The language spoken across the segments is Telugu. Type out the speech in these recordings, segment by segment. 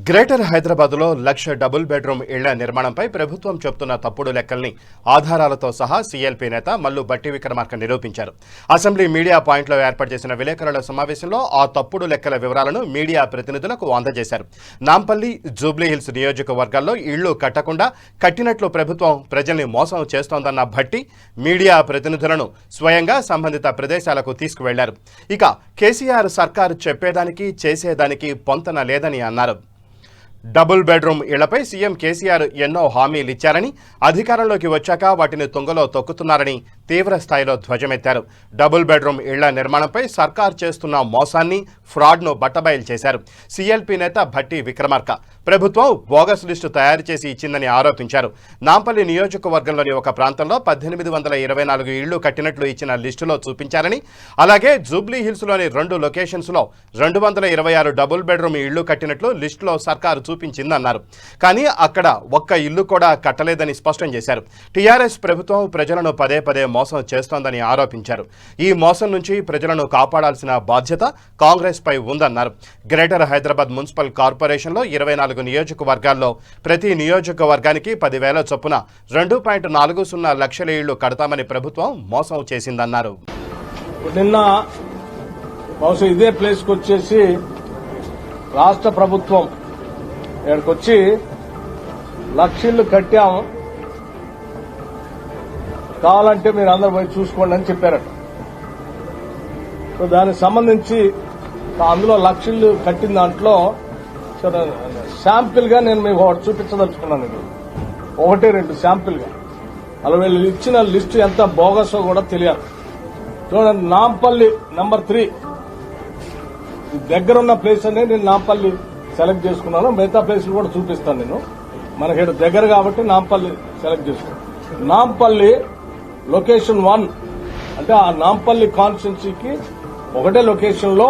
గ్రేటర్ హైదరాబాద్లో 1,00,000 డబుల్ బెడ్రూమ్ ఇళ్ల నిర్మాణంపై ప్రభుత్వం చెబుతున్న తప్పుడు లెక్కల్ని ఆధారాలతో సహా సీఎల్పీ నేత మల్లు బట్టి విక్రమార్క నిరూపించారు. అసెంబ్లీ మీడియా పాయింట్లో ఏర్పాటు చేసిన విలేకరుల సమావేశంలో ఆ తప్పుడు లెక్కల వివరాలను మీడియా ప్రతినిధులకు అందజేశారు. నాంపల్లి, జూబ్లీహిల్స్ నియోజకవర్గాల్లో ఇళ్లు కట్టకుండా కట్టినట్లు ప్రభుత్వం ప్రజల్ని మోసం చేస్తోందన్న భట్టి మీడియా ప్రతినిధులను స్వయంగా సంబంధిత ప్రదేశాలకు తీసుకువెళ్లారు. ఇక కేసీఆర్ సర్కారు చెప్పేదానికి చేసేదానికి పొంతన లేదని అన్నారు. డబుల్ బెడ్రూమ్ ఇళ్లపై సీఎం కేసీఆర్ ఎన్నో హామీలు ఇచ్చారని, అధికారంలోకి వచ్చాక వాటిని తుంగలో తొక్కుతున్నారని తీవ్ర స్థాయిలో ధ్వజమెత్తారు. డబుల్ బెడ్రూమ్ ఇళ్ల నిర్మాణంపై సర్కార్ చేస్తున్న మోసాన్ని, ఫ్రాడ్ను బట్టబయలు చేశారు. సీఎల్పీ నేత భట్టి విక్రమార్క ప్రభుత్వం బోగస్ లిస్టు తయారు చేసి ఇచ్చిందని ఆరోపించారు. నాంపల్లి నియోజకవర్గంలోని ఒక ప్రాంతంలో 1824 ఇళ్లు కట్టినట్లు ఇచ్చిన లిస్టులో చూపించారని, అలాగే జూబ్లీహిల్స్లోని 2 లొకేషన్స్లో 226 డబుల్ బెడ్రూమ్ ఇళ్లు కట్టినట్లు లిస్టులో సర్కారు చూపించిందన్నారు. కానీ అక్కడ ఒక్క ఇల్లు కూడా కట్టలేదని స్పష్టం చేశారు. టీఆర్ఎస్ ప్రభుత్వం ప్రజలను పదే పదే మోసం చేస్తోందని ఆరోపించారు. ఈ మోసం నుంచి ప్రజలను కాపాడాల్సిన బాధ్యత కాంగ్రెస్ పై ఉందన్నారు. గ్రేటర్ హైదరాబాద్ మున్సిపల్ కార్పొరేషన్లో 24 నియోజకవర్గాల్లో ప్రతి నియోజకవర్గానికి 10,000 చొప్పున 2.40 లక్షల ఇళ్లు కడతామని ప్రభుత్వం మోసం చేసిందన్నారు. నిన్న బహుశా ఇదే ప్లేస్కి వచ్చేసి రాష్ట్ర ప్రభుత్వం ఇక్కడికొచ్చి 1,00,000 ఇళ్లు కట్టాం, కావాలంటే మీరు అందరూ పోయి చూసుకోండి అని చెప్పారట. సో దానికి సంబంధించి అందులో 1,00,000 ఇళ్లు కట్టిన దాంట్లో శాంపిల్ గా నేను మీకు ఒకటి చూపించదలుచుకున్నాను. ఇది 1-2 శాంపిల్ గా అలా వీళ్ళు ఇచ్చిన లిస్టు ఎంత బోగసో కూడా తెలియాలి. చూడండి, నాంపల్లి నంబర్ 3 దగ్గరున్న ప్లేస్ అనే నేను నాంపల్లి సెలెక్ట్ చేసుకున్నాను. మిగతా ప్లేస్లు కూడా చూపిస్తాను. నేను మనకి ఇక్కడ దగ్గర కాబట్టి నాంపల్లి సెలెక్ట్ చేసుకున్నాను. నాంపల్లి లొకేషన్ 1 అంటే ఆ నాంపల్లి కాన్స్టిట్యున్సీకి ఒకటే లొకేషన్ లో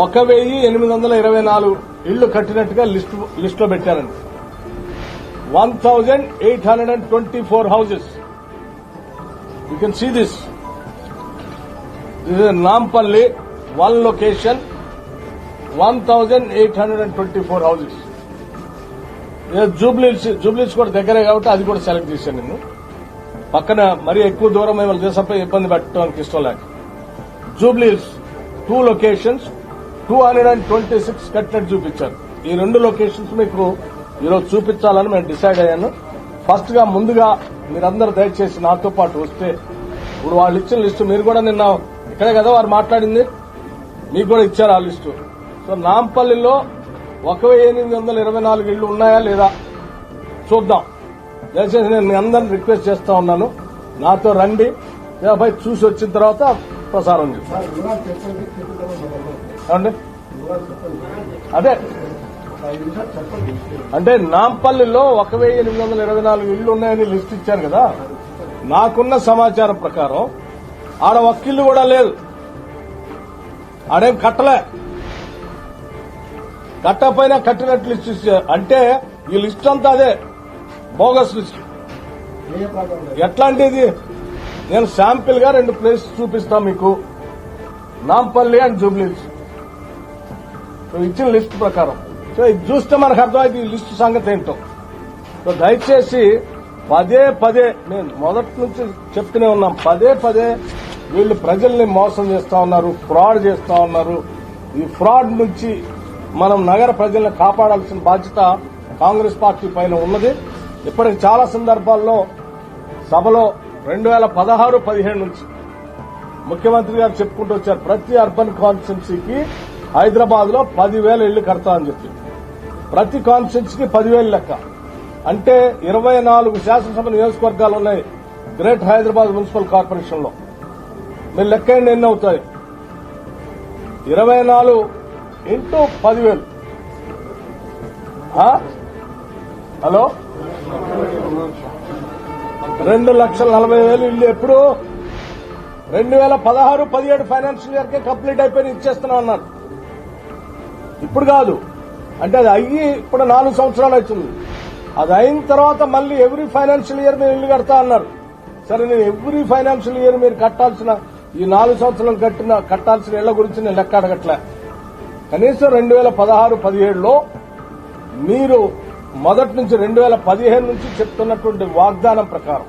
1,824 ఇళ్లు కట్టినట్టుగా లిస్టులో పెట్టారండి. 1,824 houses. You can see this. This is Nampally 1 location, 1,824 houses. జూబ్లీస్ కూడా దగ్గరే కాబట్టి అది కూడా సెలెక్ట్ చేశాను నేను. పక్కన మరీ ఎక్కువ దూరం ఏమైనా చేసపై ఇబ్బంది పెట్టడానికి ఇష్టం లేక. జూబ్లీస్ 2 లొకేషన్స్ 226 కట్టినట్టు చూపించారు. ఈ 2 లొకేషన్స్ మీకు ఈరోజు చూపించాలని మేము డిసైడ్ అయ్యాను. ఫస్ట్ గా ముందుగా మీరందరూ దయచేసి నాతో పాటు వస్తే, ఇప్పుడు వాళ్ళు ఇచ్చిన లిస్టు మీరు కూడా నిన్న ఇక్కడే కదా వారు మాట్లాడింది, మీకు కూడా ఇచ్చారు ఆ లిస్టు. సో నాంపల్లిలో 1,824 ఇళ్లు ఉన్నాయా లేదా చూద్దాం. దయచేసి నేను మీ అందరిని రిక్వెస్ట్ చేస్తా ఉన్నాను, నాతో రండి, పై చూసి వచ్చిన తర్వాత ప్రసారం చేస్తాం. అదే అంటే నాంపల్లిలో 1,824 ఇళ్లు ఉన్నాయని లిస్ట్ ఇచ్చారు కదా. నాకున్న సమాచారం ప్రకారం ఆడ ఒక్క ఇల్లు కూడా లేదు, ఆడేం కట్టలే. కట్టపోయినా కట్టినట్లు లిస్ట్ ఇచ్చారు. అంటే ఈ లిస్ట్ అంతా అదే బోగస్ లిస్ట్. ఎట్లాంటిది? నేను శాంపిల్ గా 2 ప్లేసెస్ చూపిస్తా మీకు, నాంపల్లి అండ్ జూబ్లీహిల్స్. ఇచ్చిన లిస్ట్ ప్రకారం సో ఇది చూస్తే మనకు అర్థమైంది ఈ లిస్టు సంగతి ఏంటో. సో దయచేసి పదే నేను మొదటి నుంచి చెప్తూనే ఉన్నాం, పదే వీళ్ళు ప్రజల్ని మోసం చేస్తా ఉన్నారు, ఫ్రాడ్ చేస్తా ఉన్నారు. ఈ ఫ్రాడ్ నుంచి మనం నగర ప్రజల్ని కాపాడాల్సిన బాధ్యత కాంగ్రెస్ పార్టీ పైన ఉన్నది. ఇప్పటికి చాలా సందర్భాల్లో సభలో 2016-17 నుంచి ముఖ్యమంత్రి గారు చెప్పుకుంటూ వచ్చారు, ప్రతి అర్బన్ కాన్స్టిట్యున్సీకి హైదరాబాద్ లో 10,000 ఇళ్లు కడతా అని చెప్పి. ప్రతి కాన్స్టిట్యున్సీకి 10,000 లెక్క. అంటే 24 శాసనసభ నియోజకవర్గాలు ఉన్నాయి గ్రేటర్ హైదరాబాద్ మున్సిపల్ కార్పొరేషన్ లో. మీరు లెక్క ఎన్ని అవుతాయి? 24 ఇంటూ 10,000. హలో, 2,40,000 ఇల్లు ఎప్పుడు? 2016-17 ఫైనాన్షియల్ ఇయర్ కే కంప్లీట్ అయిపోయి ఇచ్చేస్తున్నాం అన్నారు. ఇప్పుడు కాదు, అంటే అది అయ్యి ఇప్పుడు 4 సంవత్సరాలు అవుతుంది. అది అయిన తర్వాత మళ్ళీ ఎవ్రీ ఫైనాన్షియల్ ఇయర్ మీరు ఇల్లు కడతా అన్నారు. సరే, నేను ఎవ్రీ ఫైనాన్షియల్ ఇయర్ మీరు కట్టాల్సిన ఈ 4 సంవత్సరాలు కట్టాల్సిన ఇళ్ల గురించి నేను లెక్క అడగట్లే. కనీసం 2016-17లో మీరు మొదటి నుంచి 2015 నుంచి చెప్తున్నటువంటి వాగ్దానం ప్రకారం,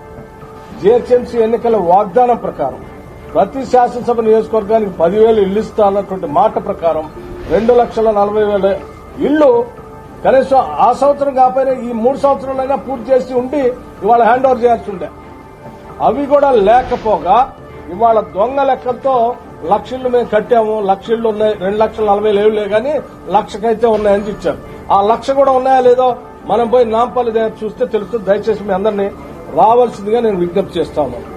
జీహెచ్ఎంసీ ఎన్నికల వాగ్దానం ప్రకారం ప్రతి శాసనసభ నియోజకవర్గానికి 10,000 ఇళ్లు ఇస్తా అన్నటువంటి మాట ప్రకారం 2,40,000 ఇళ్లు కనీసం ఆ సంవత్సరం కాకపోయినా ఈ 3 సంవత్సరాలైనా పూర్తి చేసి ఉండి ఇవాళ హ్యాండ్ ఓవర్ చేయాల్సి ఉండే. అవి కూడా లేకపోగా ఇవాళ దొంగ లెక్కలతో 1,00,000 ఇళ్లు మేము కట్టాము, 1,00,000 ఇళ్లు ఉన్నాయి, 2,40,000 కానీ 1,00,000కైతే ఉన్నాయని ఇచ్చారు. ఆ 1,00,000 కూడా ఉన్నాయా లేదో మనం పోయి నాంపల్లి దగ్గర చూస్తే తెలుస్తుంది. దయచేసి మీ అందరినీ రావాల్సిందిగా నేను విజ్ఞప్తి చేస్తా ఉన్నాను.